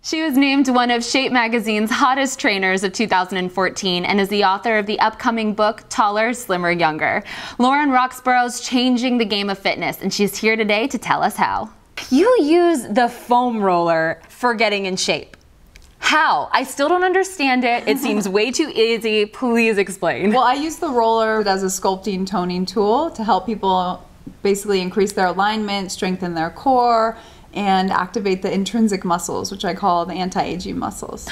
She was named one of Shape Magazine's hottest trainers of 2014 and is the author of the upcoming book, Taller, Slimmer, Younger. Lauren Roxburgh's changing the game of fitness, and she's here today to tell us how. You use the foam roller for getting in shape. How? I still don't understand it. It seems way too easy. Please explain. Well, I use the roller as a sculpting toning tool to help people basically increase their alignment, strengthen their core, and activate the intrinsic muscles, which I call the anti-aging muscles.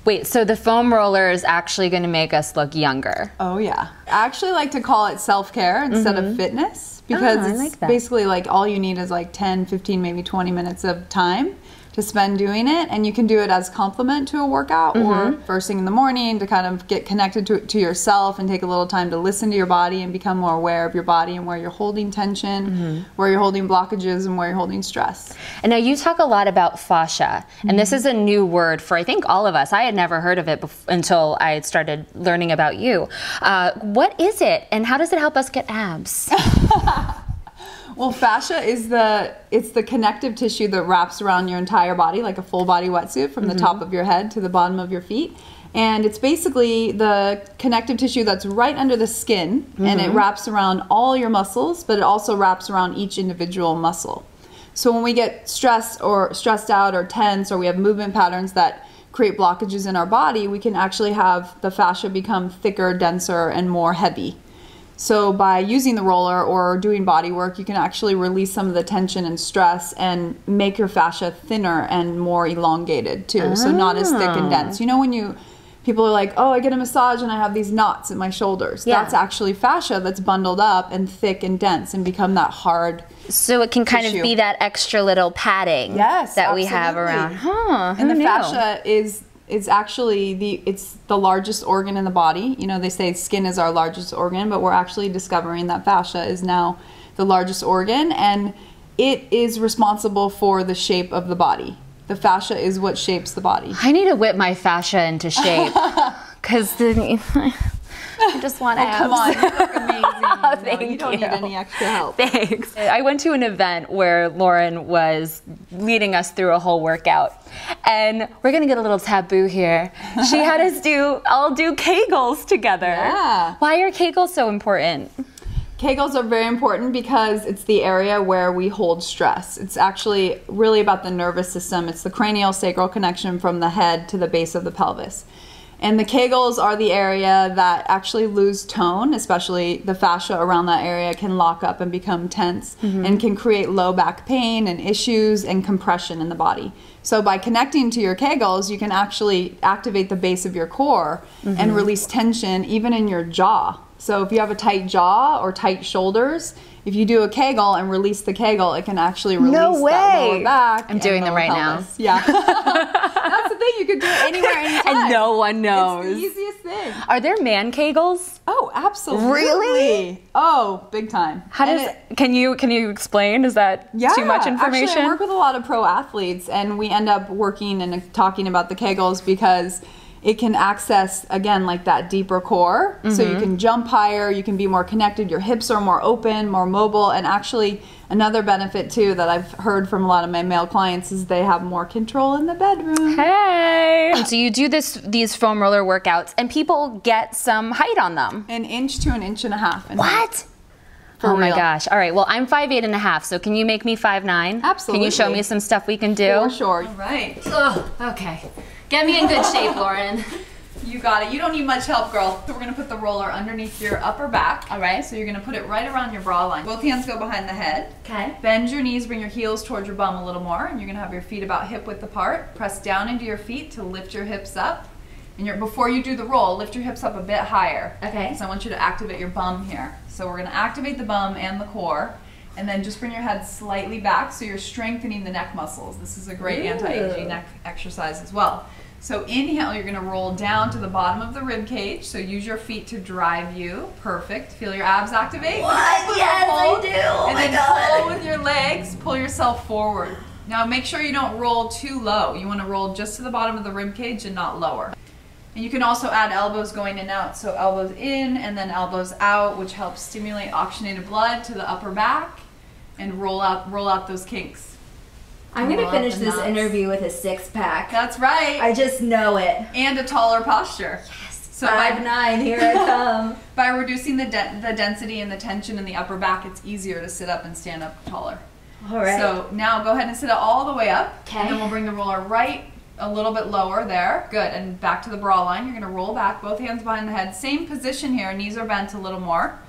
Wait, so the foam roller is actually going to make us look younger? Oh yeah. I actually like to call it self-care instead of fitness, because it's basically like all you need is like 10, 15, maybe 20 minutes of time to spend doing it, and you can do it as complement to a workout or first thing in the morning to kind of get connected to yourself and take a little time to listen to your body and become more aware of your body and where you're holding tension, where you're holding blockages, and where you're holding stress. And now you talk a lot about fascia, and this is a new word for I think all of us. I had never heard of it until I started learning about you. What is it, and how does it help us get abs? Well, fascia is the connective tissue that wraps around your entire body like a full body wetsuit from the top of your head to the bottom of your feet. And it's basically the connective tissue that's right under the skin, and it wraps around all your muscles, but it also wraps around each individual muscle. So when we get stressed out or tense, or we have movement patterns that create blockages in our body, we can actually have the fascia become thicker, denser, and more heavy. So by using the roller or doing body work, you can actually release some of the tension and stress and make your fascia thinner and more elongated too. So not as thick and dense. You know when people are like, oh, I get a massage and I have these knots in my shoulders. That's actually fascia that's bundled up and thick and dense and become that hard So it can kind tissue. of be that extra little padding that we have around. Huh, and the who knew? fascia is actually it's the largest organ in the body. You know, they say skin is our largest organ, but we're actually discovering that fascia is now the largest organ, and it is responsible for the shape of the body. The fascia is what shapes the body. I need to whip my fascia into shape, because I just want abs. Come on, you look amazing. Thank you don't need any extra help. Thanks. I went to an event where Lauren was leading us through a whole workout, and we're gonna get a little taboo here. She had us all do Kegels together. Yeah. Why are Kegels so important? Kegels are very important because it's the area where we hold stress. It's actually really about the nervous system. It's the cranial sacral connection from the head to the base of the pelvis. And the Kegels are the area that actually lose tone, especially the fascia around that area can lock up and become tense and can create low back pain and issues and compression in the body. So by connecting to your Kegels, you can actually activate the base of your core and release tension even in your jaw. So if you have a tight jaw or tight shoulders, if you do a Kegel and release the Kegel, it can actually release that lower back. I'm doing them right pelvis. now. Yeah. That's the thing. You could do it anywhere, anytime. And no one knows. It's the easiest thing. Are there man Kegels? Oh, absolutely. Really? Oh, big time. How can you explain? Is that too much information? Actually, I work with a lot of pro athletes, and we end up working and talking about the Kegels because it can access, again, like that deeper core. So you can jump higher, you can be more connected, your hips are more open, more mobile, and actually another benefit too that I've heard from a lot of my male clients is they have more control in the bedroom. Hey! So you do these foam roller workouts and people get some height on them. 1 inch to 1.5 inches. What? For oh my real. gosh. All right, well, I'm 5'8.5", so can you make me 5'9"? Absolutely. Can you show me some stuff we can do? For sure. All right. Ugh, okay. Get me in good shape, Lauren. You got it. You don't need much help, girl. So we're going to put the roller underneath your upper back. All right. So you're going to put it right around your bra line. Both hands go behind the head. Okay. Bend your knees, bring your heels towards your bum a little more, and you're going to have your feet about hip width apart. Press down into your feet to lift your hips up. And before you do the roll, lift your hips up a bit higher. Okay. So I want you to activate your bum here. So we're going to activate the bum and the core. And then just bring your head slightly back so you're strengthening the neck muscles. This is a great anti-aging neck exercise as well. So inhale, you're going to roll down to the bottom of the rib cage. So use your feet to drive you. Perfect. Feel your abs activate. What? Yes, I do. Oh and then pull with your legs. Pull yourself forward. Now make sure you don't roll too low. You want to roll just to the bottom of the rib cage and not lower. And you can also add elbows going in and out. So elbows in and then elbows out, which helps stimulate oxygenated blood to the upper back and roll out those kinks. I'm gonna finish this interview with a 6-pack. That's right. I just know it. And a taller posture. Yes. So 5'9", here I come. By reducing the density and the tension in the upper back, it's easier to sit up and stand up taller. All right. So now go ahead and sit it all the way up. Okay. And then we'll bring the roller right a little bit lower there. Good. And back to the bra line. You're going to roll back, both hands behind the head. Same position here. Knees are bent a little more.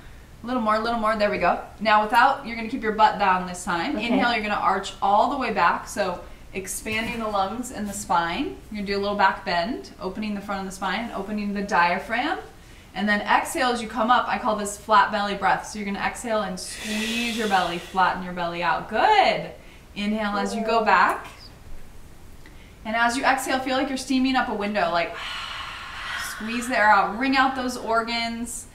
A little more, a little more. There we go. Now you're going to keep your butt down this time. Okay. Inhale, you're going to arch all the way back. So expanding the lungs and the spine. You're going to do a little back bend, opening the front of the spine and opening the diaphragm. And then exhale as you come up. I call this flat belly breath. So you're going to exhale and squeeze your belly, flatten your belly out. Good. Inhale as you go back. And as you exhale, feel like you're steaming up a window. Like squeeze the air out. Wring out those organs.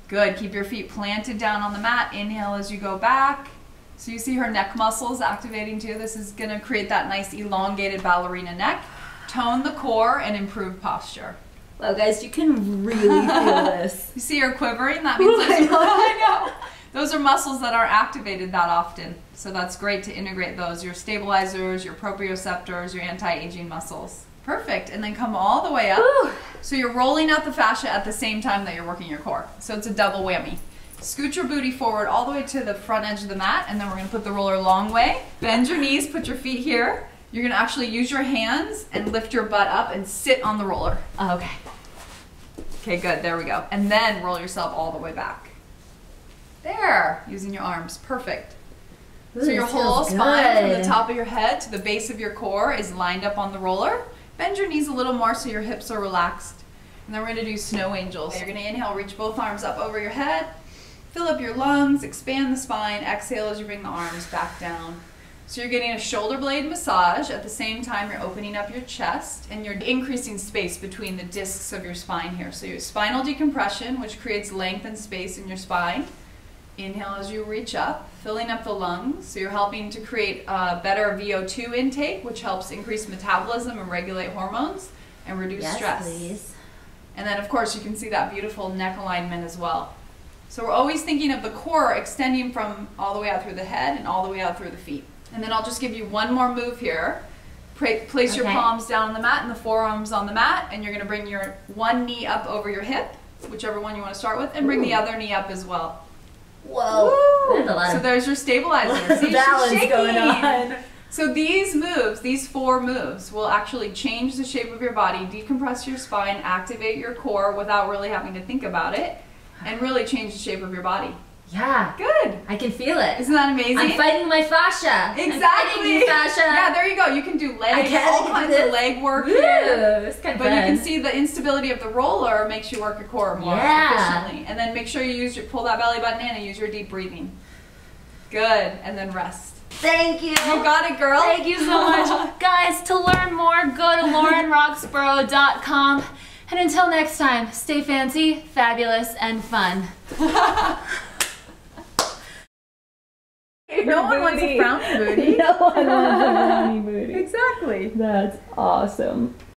Good. Keep your feet planted down on the mat. Inhale as you go back. So you see her neck muscles activating too. This is going to create that nice elongated ballerina neck. Tone the core and improve posture. Wow, guys, you can really feel this. You see her quivering? That means those are muscles that aren't activated that often. So that's great to integrate those. Your stabilizers, your proprioceptors, your anti-aging muscles. Perfect. And then come all the way up. Woo. So you're rolling out the fascia at the same time that you're working your core. So it's a double whammy. Scoot your booty forward all the way to the front edge of the mat, and then we're going to put the roller a long way. Bend your knees, put your feet here. You're going to actually use your hands and lift your butt up and sit on the roller. Okay. Okay, good. There we go. And then roll yourself all the way back. There. Using your arms. Perfect. Ooh, so your whole spine from the top of your head to the base of your core is lined up on the roller. Bend your knees a little more so your hips are relaxed. And then we're going to do snow angels. You're going to inhale, reach both arms up over your head. Fill up your lungs, expand the spine. Exhale as you bring the arms back down. So you're getting a shoulder blade massage. At the same time, you're opening up your chest and you're increasing space between the discs of your spine here. So your spinal decompression, which creates length and space in your spine. Inhale as you reach up, filling up the lungs. So you're helping to create a better VO2 intake, which helps increase metabolism and regulate hormones and reduce stress. Please. And then, of course, you can see that beautiful neck alignment as well. So we're always thinking of the core extending from all the way out through the head and all the way out through the feet. And then I'll just give you one more move here. Place your palms down on the mat and the forearms on the mat, and you're going to bring your one knee up over your hip, whichever one you want to start with, and bring the other knee up as well. Whoa. There's a lot so there's your stabilizer. See, balance going on. So these moves, these 4 moves, will actually change the shape of your body, decompress your spine, activate your core without really having to think about it, and really change the shape of your body. Yeah. Good. I can feel it. Isn't that amazing? I'm fighting my fascia. Exactly. I'm fighting you, fascia. Yeah, there you go. You can do legs, all kinds of leg work Woo, here. it's kind of But fun. you can see the instability of the roller makes you work your core more efficiently. And then make sure you pull that belly button in and use your deep breathing. Good. And then rest. Thank you. You got it, girl. Thank you so much. Guys, to learn more, go to laurenroxburgh.com. And until next time, stay fancy, fabulous, and fun. No one wants a frowny booty. No one wants a frowny booty. Exactly. That's awesome.